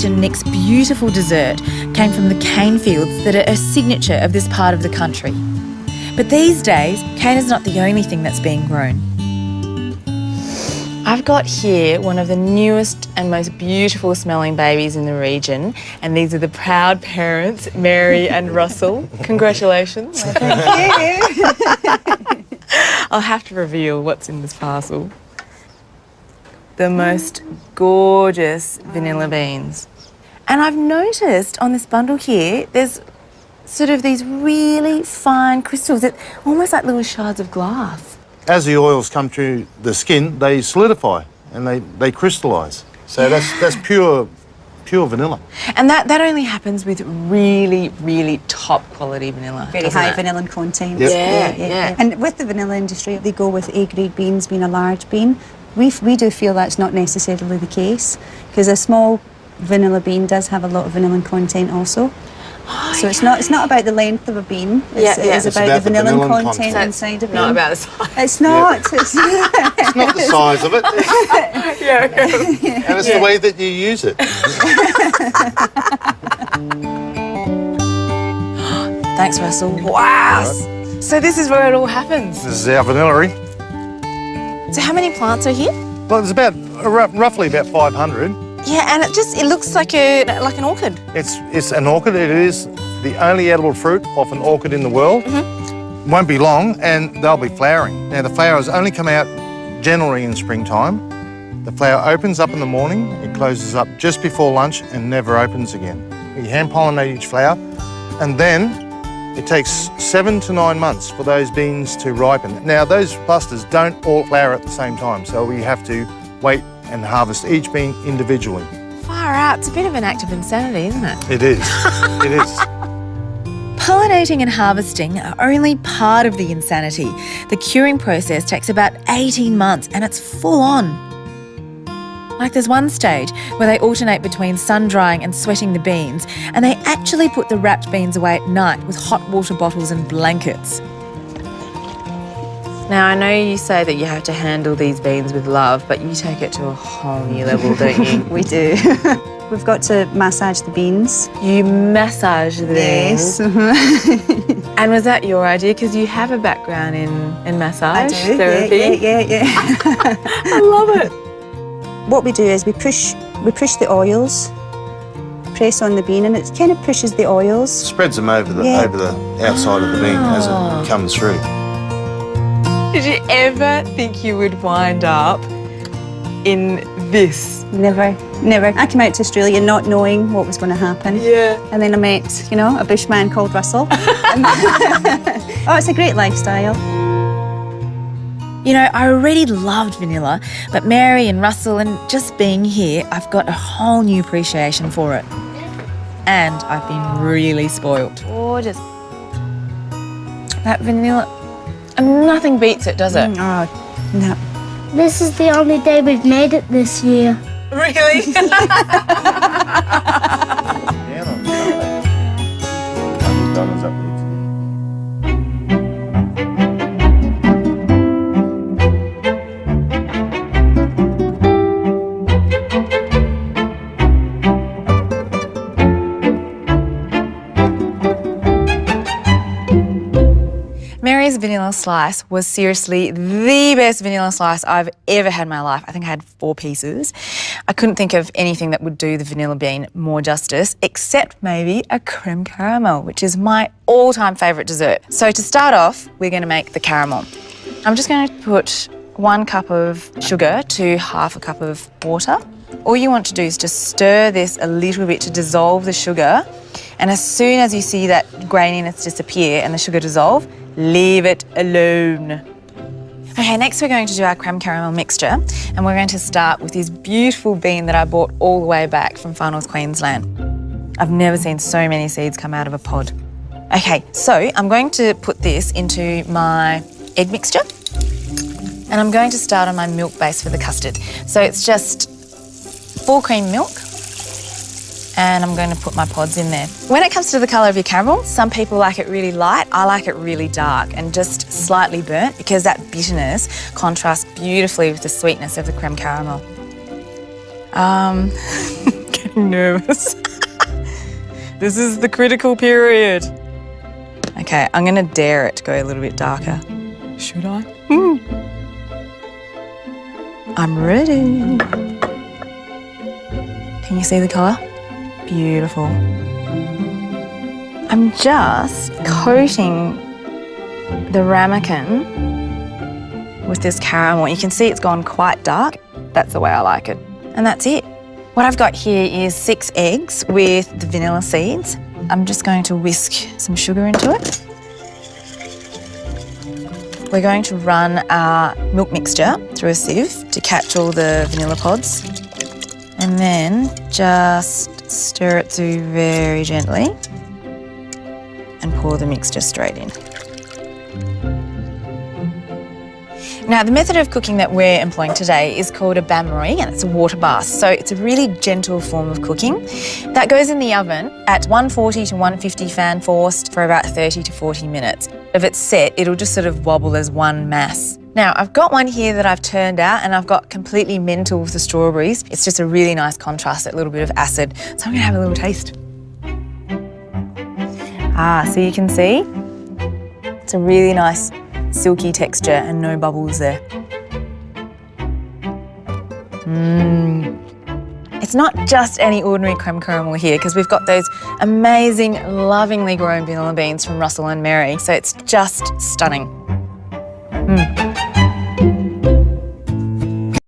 sister Nick's beautiful dessert came from the cane fields that are a signature of this part of the country. But these days, cane is not the only thing that's being grown. I've got here one of the newest and most beautiful smelling babies in the region, and these are the proud parents, Mary and Russell. Congratulations. Thank you. I'll have to reveal what's in this parcel. The most gorgeous vanilla beans. And I've noticed on this bundle here, there's sort of these really fine crystals, that almost like little shards of glass. As the oils come through the skin, they solidify and they crystallise. So that's pure vanilla. And that only happens with really, really top quality vanilla. Very high vanillin content. Yep. Yeah. And with the vanilla industry, they go with A-grade beans being a large bean. We do feel that's not necessarily the case, because a small vanilla bean does have a lot of vanillin content also. So it's not about the length of a bean. It's about the vanillin content inside a bean. Not about the size. It's not. It's not the size of it. And it's the way that you use it. Thanks, Russell. Wow. Right. So this is where it all happens. This is our vanillary. So how many plants are here? Well, there's about roughly about 500. Yeah, and it looks like an orchid. It's an orchid. It is the only edible fruit of an orchid in the world. Mm-hmm. Won't be long, and they'll be flowering. Now, the flowers only come out generally in springtime. The flower opens up in the morning, it closes up just before lunch and never opens again. We hand-pollinate each flower, and then it takes 7 to 9 months for those beans to ripen. Now, those clusters don't all flower at the same time, so we have to wait and harvest each bean individually. Far out. It's a bit of an act of insanity, isn't it? It is. It is. Pollinating and harvesting are only part of the insanity. The curing process takes about 18 months and it's full on. Like there's one stage where they alternate between sun drying and sweating the beans, and they actually put the wrapped beans away at night with hot water bottles and blankets. Now, I know you say that you have to handle these beans with love, but you take it to a whole new level, don't you? We do. We've got to massage the beans. You massage the beans? Yes. And was that your idea? Because you have a background in massage therapy. Yeah. I love it. What we do is we push the oils, press on the bean, and it kind of pushes the oils. Spreads them over the outside of the bean as it comes through. Did you ever think you would wind up in this? Never. I came out to Australia not knowing what was going to happen. Yeah. And then I met, a bushman called Russell. Oh, it's a great lifestyle. You know, I already loved vanilla, but Mary and Russell and just being here, I've got a whole new appreciation for it. And I've been really spoilt. Gorgeous. That vanilla, and nothing beats it, does it? Oh, no. This is the only day we've made it this year. Really? Mary's vanilla slice was seriously the best vanilla slice I've ever had in my life. I think I had 4 pieces. I couldn't think of anything that would do the vanilla bean more justice, except maybe a creme caramel, which is my all-time favourite dessert. So to start off, we're going to make the caramel. I'm just going to put 1 cup of sugar to half a cup of water. All you want to do is just stir this a little bit to dissolve the sugar. And as soon as you see that graininess disappear and the sugar dissolve, leave it alone. Okay, next we're going to do our creme caramel mixture, and we're going to start with this beautiful bean that I bought all the way back from Far North Queensland. I've never seen so many seeds come out of a pod. Okay, so I'm going to put this into my egg mixture, and I'm going to start on my milk base for the custard. So it's just full cream milk, and I'm going to put my pods in there. When it comes to the colour of your caramel, some people like it really light. I like it really dark and just slightly burnt, because that bitterness contrasts beautifully with the sweetness of the creme caramel. Getting getting nervous. This is the critical period. Okay, I'm gonna dare it to go a little bit darker. Should I? I'm ready. Can you see the colour? Beautiful. I'm just coating the ramekin with this caramel. You can see it's gone quite dark. That's the way I like it. And that's it. What I've got here is 6 eggs with the vanilla seeds. I'm just going to whisk some sugar into it. We're going to run our milk mixture through a sieve to catch all the vanilla pods. And then just stir it through very gently and pour the mixture straight in. Now, the method of cooking that we're employing today is called a bain-marie, and it's a water bath. So it's a really gentle form of cooking. That goes in the oven at 140 to 150 fan forced for about 30 to 40 minutes. If it's set, it'll just sort of wobble as one mass. Now, I've got one here that I've turned out, and I've got completely mental with the strawberries. It's just a really nice contrast, that little bit of acid. So I'm gonna have a little taste. So you can see, it's a really nice silky texture and no bubbles there. It's not just any ordinary creme caramel here, because we've got those amazing, lovingly grown vanilla beans from Russell and Mary, so it's just stunning.